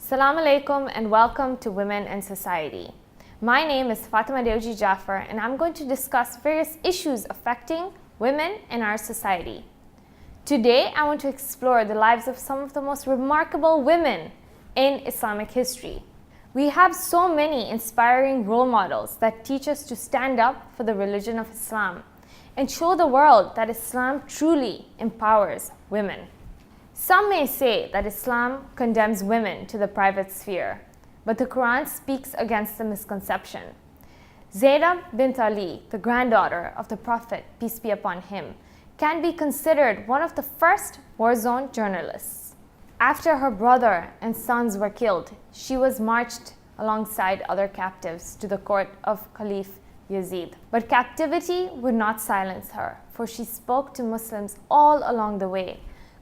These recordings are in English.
Assalamu alaikum and welcome to Women and Society. My name is Fatima Dewji Jaffer and I'm going to discuss various issues affecting women in our society. Today I want to explore the lives of some of the most remarkable women in Islamic history. We have so many inspiring role models that teach us to stand up for the religion of Islam and show the world that Islam truly empowers women. Some may say that Islam condemns women to the private sphere, but the Quran speaks against the misconception. Zainab bint Ali, the granddaughter of the Prophet, peace be upon him, can be considered one of the first war zone journalists. After her brother and sons were killed, she was marched alongside other captives to the court of Caliph Yazid. But captivity would not silence her, for she spoke to Muslims all along the way,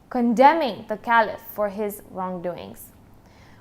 condemning the Caliph for his wrongdoings.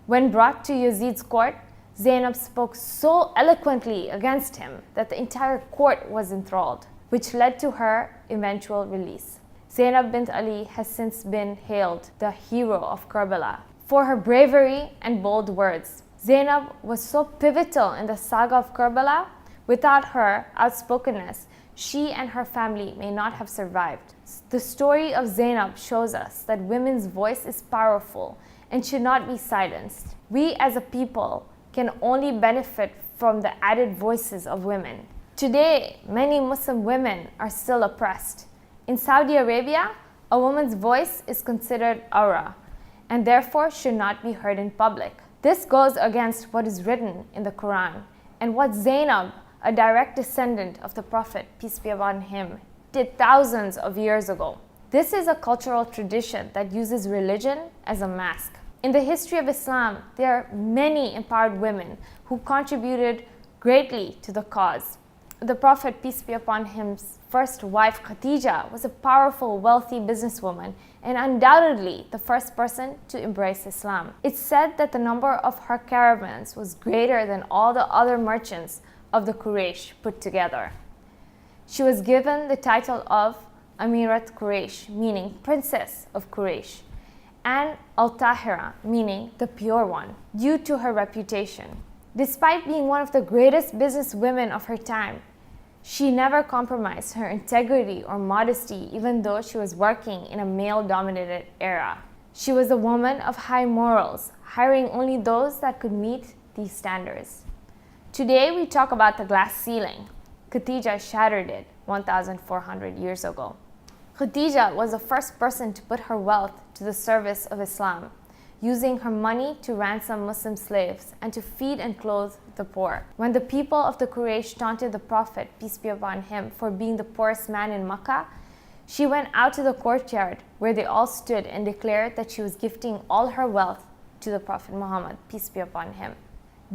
When brought to Yazid's court, Zainab spoke so eloquently against him that the entire court was enthralled, which led to her eventual release. Zainab bint Ali has since been hailed the hero of Karbala for her bravery and bold words. Zainab was so pivotal in the saga of Karbala. Without her outspokenness, she and her family may not have survived. The story of Zainab shows us that women's voice is powerful and should not be silenced. We as a people can only benefit from the added voices of women. Today, many Muslim women are still oppressed. In Saudi Arabia, a woman's voice is considered awra and therefore should not be heard in public. This goes against what is written in the Quran and what Zainab, a direct descendant of the Prophet, peace be upon him, did thousands of years ago. This is a cultural tradition that uses religion as a mask. In the history of Islam, there are many empowered women who contributed greatly to the cause. The Prophet, peace be upon him's first wife, Khadija, was a powerful, wealthy businesswoman and undoubtedly the first person to embrace Islam. It's said that the number of her caravans was greater than all the other merchants of the Quraysh put together. She was given the title of Amirat Quraysh, meaning Princess of Quraysh, and Al-Tahira, meaning the Pure One, due to her reputation. Despite being one of the greatest businesswomen of her time, she never compromised her integrity or modesty, even though she was working in a male-dominated era. She was a woman of high morals, hiring only those that could meet these standards. Today we talk about the glass ceiling. Khadija shattered it 1,400 years ago. Khadija was the first person to put her wealth to the service of Islam, using her money to ransom Muslim slaves and to feed and clothe the poor. When the people of the Quraysh taunted the Prophet, peace be upon him, for being the poorest man in Makkah, she went out to the courtyard where they all stood and declared that she was gifting all her wealth to the Prophet Muhammad, peace be upon him.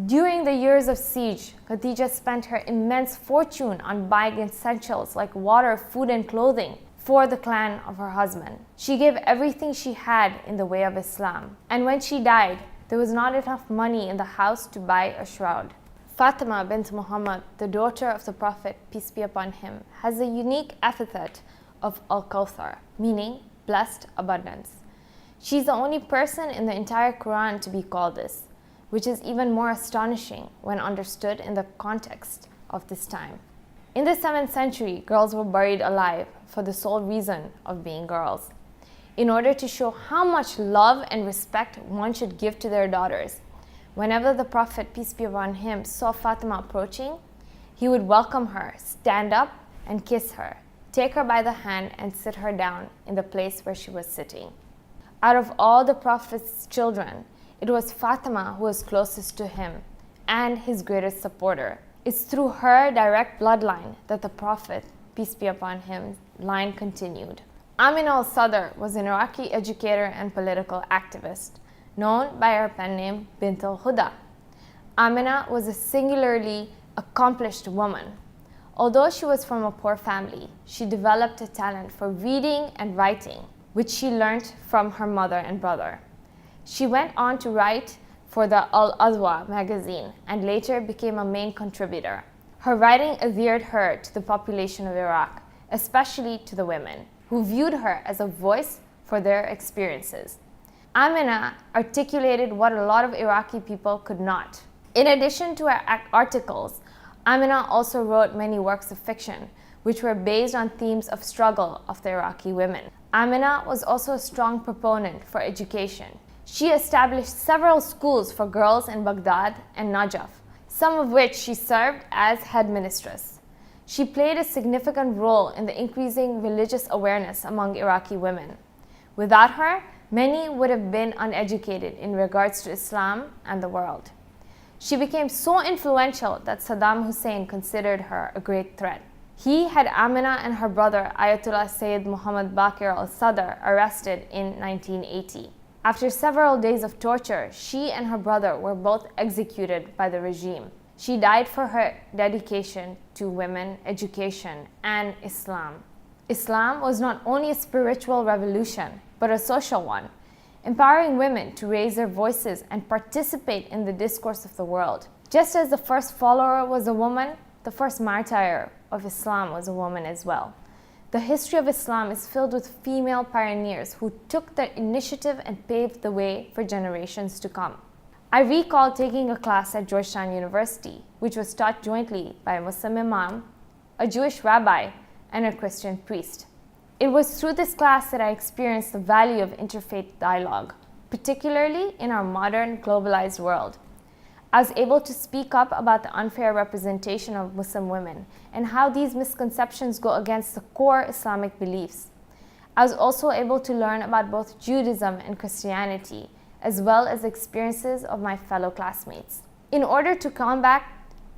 During the years of siege, Khadija spent her immense fortune on buying essentials like water, food, and clothing for the clan of her husband. She gave everything she had in the way of Islam. And when she died, there was not enough money in the house to buy a shroud. Fatima bint Muhammad, the daughter of the Prophet, peace be upon him, has a unique epithet of Al-Kawthar, meaning blessed abundance. She's the only person in the entire Quran to be called this, which is even more astonishing when understood in the context of this time. In the 7th century, girls were buried alive for the sole reason of being girls. In order to show how much love and respect one should give to their daughters, whenever the Prophet, peace be upon him, saw Fatima approaching, he would welcome her, stand up and kiss her, take her by the hand and sit her down in the place where she was sitting. Out of all the Prophet's children, it was Fatima who was closest to him and his greatest supporter. It's through her direct bloodline that the Prophet, peace be upon him, line continued. Amina al-Sadr was an Iraqi educator and political activist, known by her pen name Bint al-Huda. Amina was a singularly accomplished woman. Although she was from a poor family, she developed a talent for reading and writing, which she learned from her mother and brother. She went on to write for the Al-Adwa magazine and later became a main contributor. Her writing adhered her to the population of Iraq, especially to the women, who viewed her as a voice for their experiences. Amina articulated what a lot of Iraqi people could not. In addition to her articles, Amina also wrote many works of fiction, which were based on themes of struggle of the Iraqi women. Amina was also a strong proponent for education. She established several schools for girls in Baghdad and Najaf, some of which she served as headmistress. She played a significant role in the increasing religious awareness among Iraqi women. Without her, many would have been uneducated in regards to Islam and the world. She became so influential that Saddam Hussein considered her a great threat. He had Amina and her brother Ayatollah Sayyid Muhammad Baqir al-Sadr arrested in 1980. After several days of torture, she and her brother were both executed by the regime. She died for her dedication to women, education, and Islam. Islam was not only a spiritual revolution, but a social one, empowering women to raise their voices and participate in the discourse of the world. Just as the first follower was a woman, the first martyr of Islam was a woman as well. The history of Islam is filled with female pioneers who took the initiative and paved the way for generations to come. I recall taking a class at Georgetown University, which was taught jointly by a Muslim imam, a Jewish rabbi, and a Christian priest. It was through this class that I experienced the value of interfaith dialogue, particularly in our modern globalized world. I was able to speak up about the unfair representation of Muslim women and how these misconceptions go against the core Islamic beliefs. I was also able to learn about both Judaism and Christianity, as well as experiences of my fellow classmates. In order to combat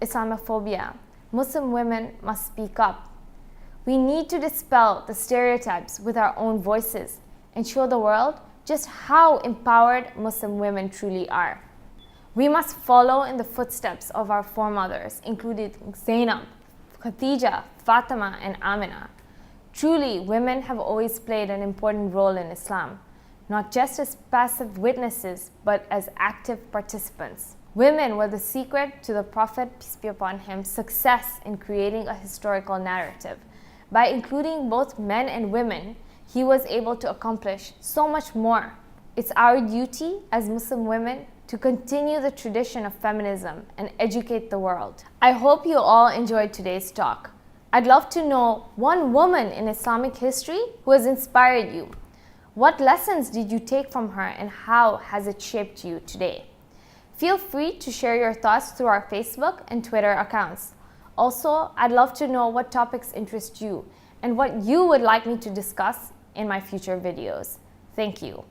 Islamophobia, Muslim women must speak up. We need to dispel the stereotypes with our own voices and show the world just how empowered Muslim women truly are. We must follow in the footsteps of our foremothers, including Zainab, Khadija, Fatima, and Amina. Truly, women have always played an important role in Islam, not just as passive witnesses, but as active participants. Women were the secret to the Prophet, peace be upon him, success in creating a historical narrative. By including both men and women, he was able to accomplish so much more. It's our duty as Muslim women to continue the tradition of feminism and educate the world. I hope you all enjoyed today's talk. I'd love to know one woman in Islamic history who has inspired you. What lessons did you take from her and how has it shaped you today? Feel free to share your thoughts through our Facebook and Twitter accounts. Also, I'd love to know what topics interest you and what you would like me to discuss in my future videos. Thank you.